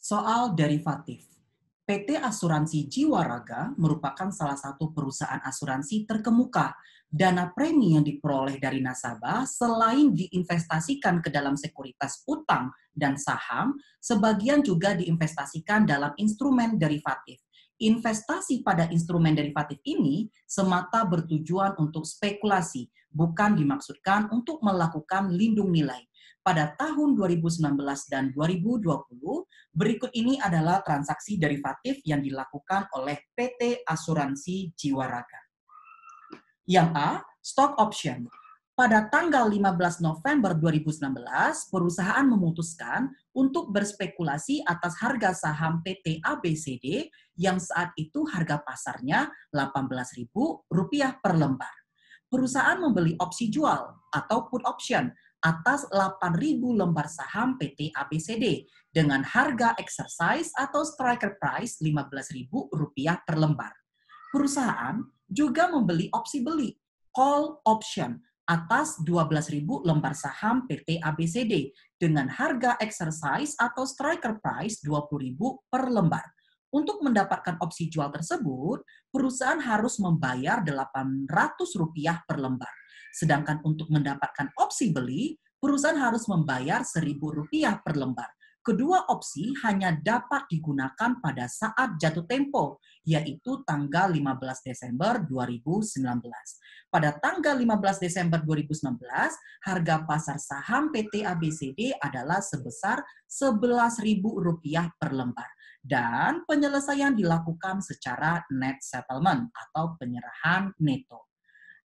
Soal derivatif. PT Asuransi Jiwaraga merupakan salah satu perusahaan asuransi terkemuka. Dana premi yang diperoleh dari nasabah selain diinvestasikan ke dalam sekuritas utang dan saham, sebagian juga diinvestasikan dalam instrumen derivatif. Investasi pada instrumen derivatif ini semata bertujuan untuk spekulasi, bukan dimaksudkan untuk melakukan lindung nilai. Pada tahun 2019 dan 2020, berikut ini adalah transaksi derivatif yang dilakukan oleh PT Asuransi Jiwaraga. Yang A, stock option. Pada tanggal 15 November 2019, perusahaan memutuskan untuk berspekulasi atas harga saham PT ABCD yang saat itu harga pasarnya Rp18.000 per lembar. Perusahaan membeli opsi jual atau put option atas 8.000 lembar saham PT ABCD dengan harga exercise atau striker price Rp15.000 per lembar. Perusahaan juga membeli opsi beli, call option, atas 12.000 lembar saham PT ABCD dengan harga exercise atau striker price Rp20.000 per lembar. Untuk mendapatkan opsi jual tersebut, perusahaan harus membayar Rp800 per lembar. Sedangkan untuk mendapatkan opsi beli, perusahaan harus membayar Rp1.000 per lembar. Kedua opsi hanya dapat digunakan pada saat jatuh tempo, yaitu tanggal 15 Desember 2019. Pada tanggal 15 Desember 2019, harga pasar saham PT ABCD adalah sebesar Rp11.000 per lembar. Dan penyelesaian dilakukan secara net settlement atau penyerahan neto.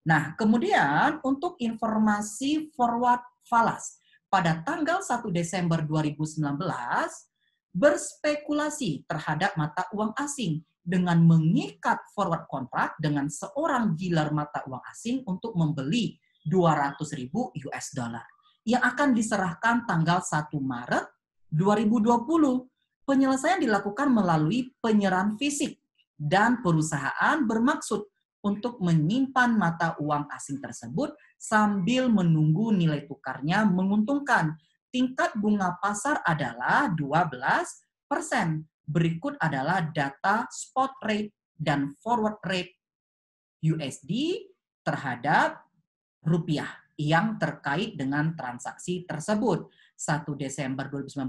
Nah, kemudian untuk informasi forward falas, pada tanggal 1 Desember 2019, berspekulasi terhadap mata uang asing dengan mengikat forward kontrak dengan seorang dealer mata uang asing untuk membeli 200.000 US dollar yang akan diserahkan tanggal 1 Maret 2020. Penyelesaian dilakukan melalui penyerahan fisik dan perusahaan bermaksud untuk menyimpan mata uang asing tersebut sambil menunggu nilai tukarnya menguntungkan. Tingkat bunga pasar adalah 12%. Berikut adalah data spot rate dan forward rate USD terhadap rupiah yang terkait dengan transaksi tersebut. 1 Desember 2019,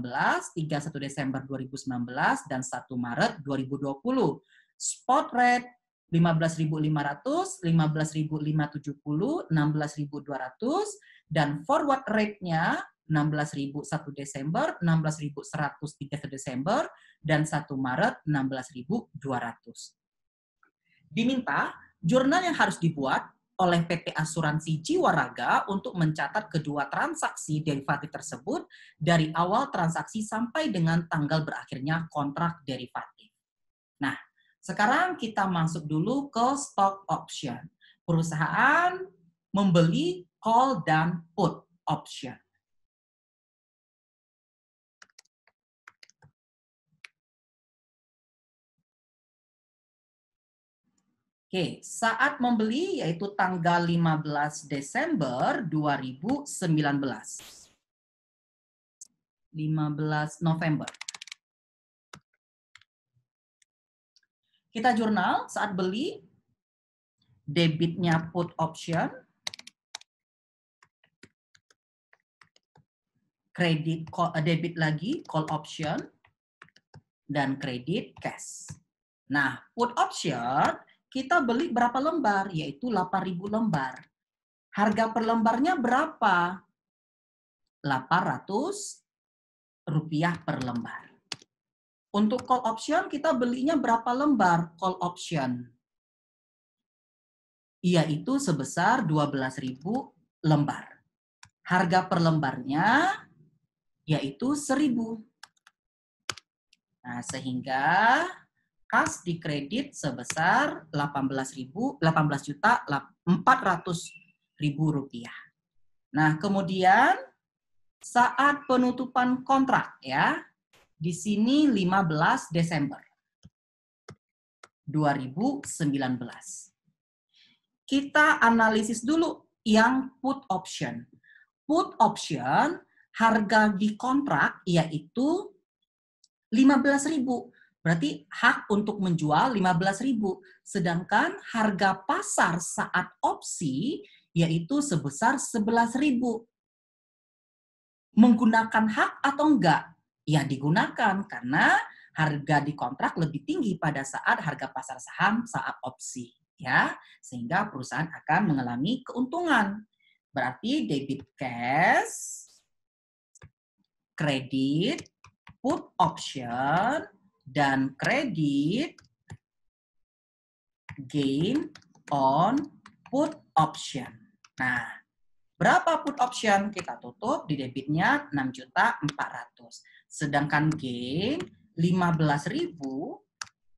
31 Desember 2019, dan 1 Maret 2020. Spot rate 15.500, 15.570, 16.200, dan forward rate-nya 16.000 1 Desember, 16.100 31 Desember, dan 1 Maret 16.200. Diminta jurnal yang harus dibuat oleh PT Asuransi Jiwaraga untuk mencatat kedua transaksi derivatif tersebut dari awal transaksi sampai dengan tanggal berakhirnya kontrak derivatif. Nah, sekarang kita masuk dulu ke stock option. Perusahaan membeli call dan put option. Oke, saat membeli yaitu tanggal 15 Desember 2019. 15 November. Kita jurnal saat beli, debitnya put option, kredit debit lagi call option, dan kredit cash. Nah, put option kita beli berapa lembar? Yaitu 8.000 lembar. Harga per lembarnya berapa? Rp800 per lembar. Untuk call option kita belinya berapa lembar call option? Yaitu sebesar 12.000 lembar. Harga per lembarnya yaitu 1.000. Nah, sehingga kas dikredit sebesar Rp18.400.000. Nah, kemudian saat penutupan kontrak ya, di sini 15 Desember 2019. Kita analisis dulu yang put option. Put option harga di kontrak yaitu 15.000. Berarti hak untuk menjual 15.000. Sedangkan harga pasar saat opsi yaitu sebesar 11.000. Menggunakan hak atau enggak? Ya digunakan karena harga di kontrak lebih tinggi pada saat harga pasar saham saat opsi, ya. Sehingga perusahaan akan mengalami keuntungan. Berarti debit cash, kredit, put option, dan kredit gain on put option. Nah, berapa put option? Kita tutup di debitnya 6.400.000. Sedangkan gain 15.000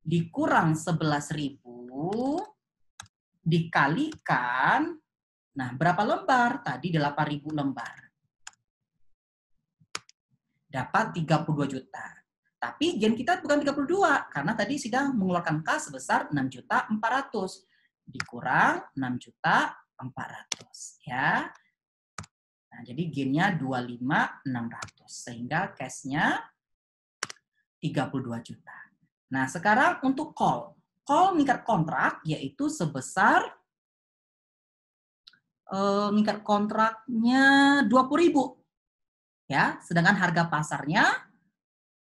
dikurang 11.000 dikalikan, nah berapa lembar? Tadi 8.000 lembar. Dapat 32 juta. Tapi gain kita bukan 32, karena tadi sudah mengeluarkan kas sebesar 6.400.000. Dikurang 6.400.000, ya. Nah, jadi gainnya 25.600, sehingga cashnya 32 juta. Nah, sekarang untuk call. Call mengikat kontrak yaitu sebesar mengikat kontraknya 20.000. Ya, sedangkan harga pasarnya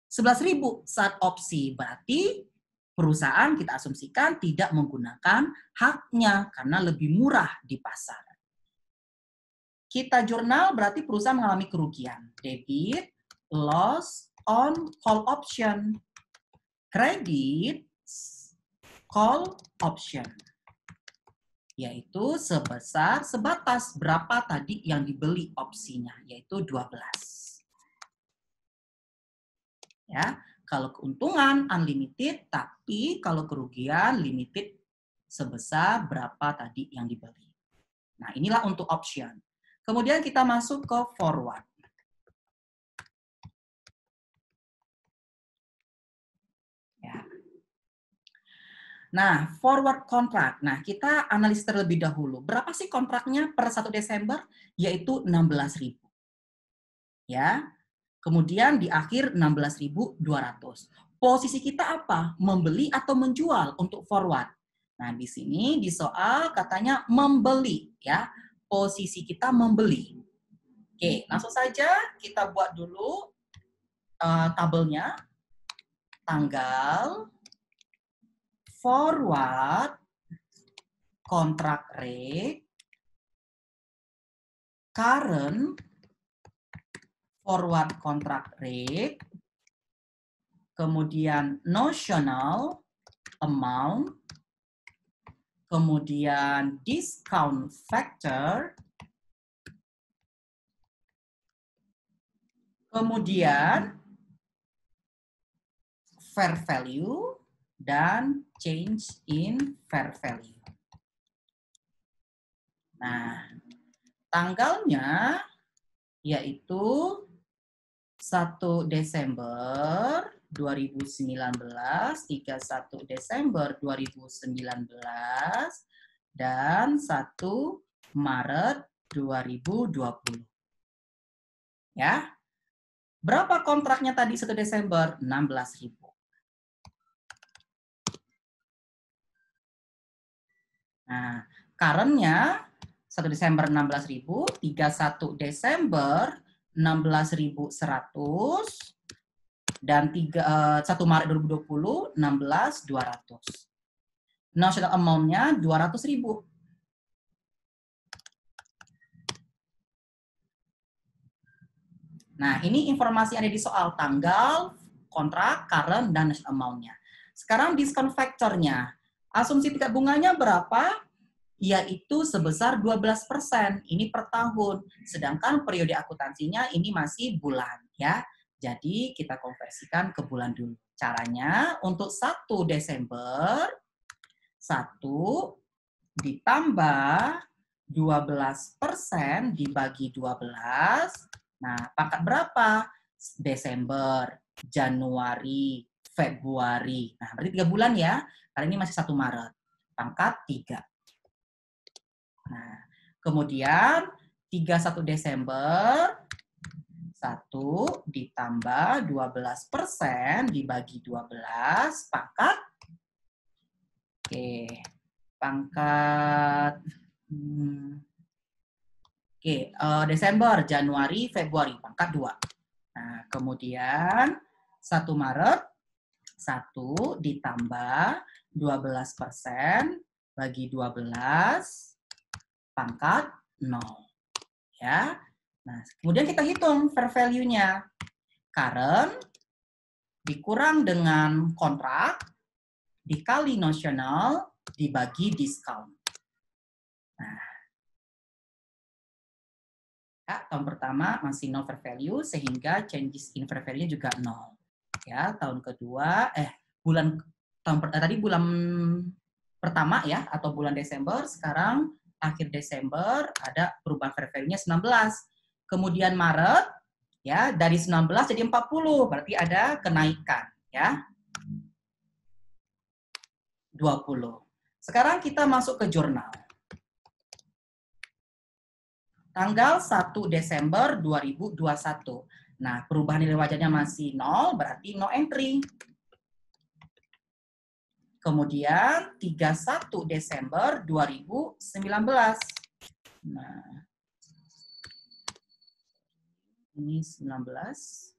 11.000 saat opsi. Berarti perusahaan kita asumsikan tidak menggunakan haknya karena lebih murah di pasar. Kita jurnal berarti perusahaan mengalami kerugian. Debit, loss on call option. Kredit, call option. Yaitu sebatas berapa tadi yang dibeli opsinya, yaitu 12. Ya, kalau keuntungan unlimited, tapi kalau kerugian limited sebesar berapa tadi yang dibeli. Nah, inilah untuk option. Kemudian kita masuk ke forward. Ya. Nah, forward contract. Nah, kita analis terlebih dahulu. Berapa sih kontraknya per 1 Desember? Yaitu 16.000. Ya. Kemudian di akhir 16.200. Posisi kita apa? Membeli atau menjual untuk forward. Nah, di sini di soal katanya membeli, ya. Posisi kita membeli. Oke, langsung saja kita buat dulu tabelnya. Tanggal, forward, contract rate, current, forward contract rate, kemudian notional amount, kemudian discount factor, kemudian fair value, dan change in fair value. Nah, tanggalnya yaitu 1 Desember 2019, 31 Desember 2019, dan 1 Maret 2020. Ya. Berapa kontraknya tadi 1 Desember? 16.000. Nah, current-nya 1 Desember 16.000, 31 Desember 16.100, dan 1 Maret 2020 16.200. Notional amount-nya 200.000. Nah, ini informasi ada di soal tanggal, kontrak, current, dan notional amount-nya. Sekarang diskon factor-nya. Asumsi tingkat bunganya berapa? Yaitu sebesar 12%. Ini per tahun. Sedangkan periode akuntansinya ini masih bulan, ya. Jadi kita konversikan ke bulan dulu. Caranya untuk 1 Desember 1 ditambah 12% dibagi 12. Nah, pangkat berapa? Desember, Januari, Februari. Nah, berarti 3 bulan ya. Karena ini masih 1 Maret. Pangkat 3. Nah, kemudian 31 Desember 1 ditambah 12% dibagi 12 pangkat. Oke, pangkat. Desember, Januari, Februari, pangkat 2. Nah, kemudian 1 Maret, 1 ditambah 12% bagi 12 pangkat 0. Ya. Nah, kemudian kita hitung fair value-nya. Current dikurang dengan kontrak dikali nosional dibagi discount. Nah, ya, tahun pertama masih no fair value sehingga changes in fair value juga 0. Ya, tahun kedua tadi bulan pertama ya atau bulan Desember, sekarang akhir Desember ada perubahan fair value-nya 19. Kemudian Maret ya dari 19 jadi 40, berarti ada kenaikan ya. 20. Sekarang kita masuk ke jurnal. Tanggal 1 Desember 2021. Nah, perubahan nilai wajarnya masih 0, berarti no entry. Kemudian 31 Desember 2019. Nah, ini 19.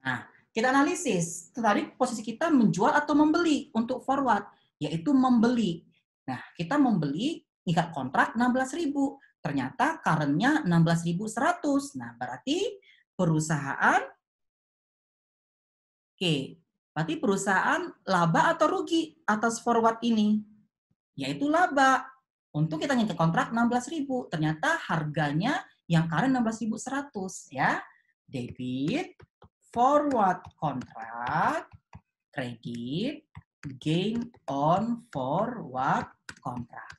Nah, kita analisis. Tadi posisi kita menjual atau membeli untuk forward, yaitu membeli. Nah, kita membeli ikat kontrak 16.000. Ternyata current-nya 16.100. Nah, berarti perusahaan berarti perusahaan laba atau rugi atas forward ini? Yaitu laba. Untuk kita ngikat kontrak 16.000. Ternyata harganya yang current 16.100 ya. Debit forward contract, credit gain on forward contract.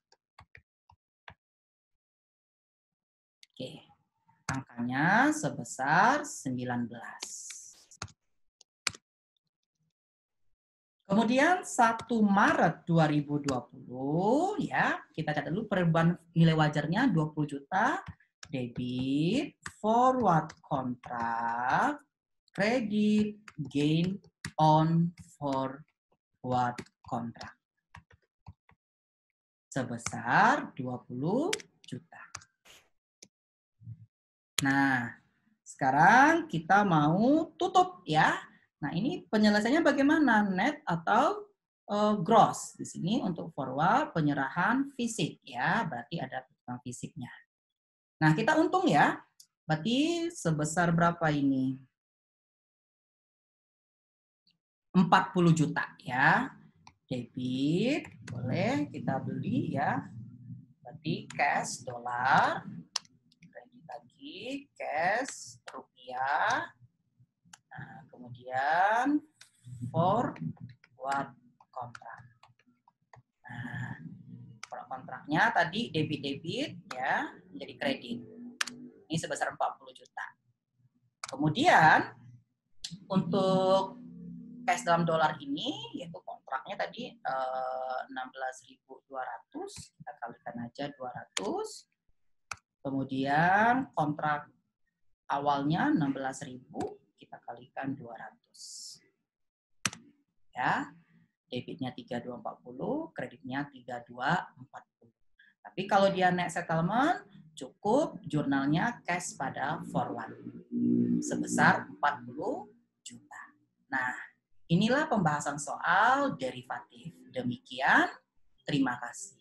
Oke, angkanya sebesar 19. Kemudian 1 Maret 2020 ya, kita catat dulu perubahan nilai wajarnya 20 juta, debit forward contract, credit gain on forward contract sebesar 20 juta. Nah, sekarang kita mau tutup ya. Nah, ini penyelesaiannya bagaimana? Net atau gross? Di sini untuk forward penyerahan fisik ya, berarti ada penyerahan fisiknya. Nah, kita untung ya. Berarti sebesar berapa ini? 40 juta ya. Debit, boleh kita beli ya. Berarti cash dolar, kredit lagi, cash rupiah. Nah, kemudian forward kontrak. Nah, forward kontraknya tadi debit ya, menjadi kredit. Ini sebesar 40 juta. Kemudian untuk cash dalam dolar ini, yaitu kontraknya tadi 16.200, kita kalikan aja 200. Kemudian kontrak awalnya 16.000, kita kalikan 200. Ya, debitnya 3240, kreditnya 3240. Tapi kalau dia net settlement, cukup jurnalnya cash pada forward sebesar 40 juta. Nah, inilah pembahasan soal derivatif. Demikian, terima kasih.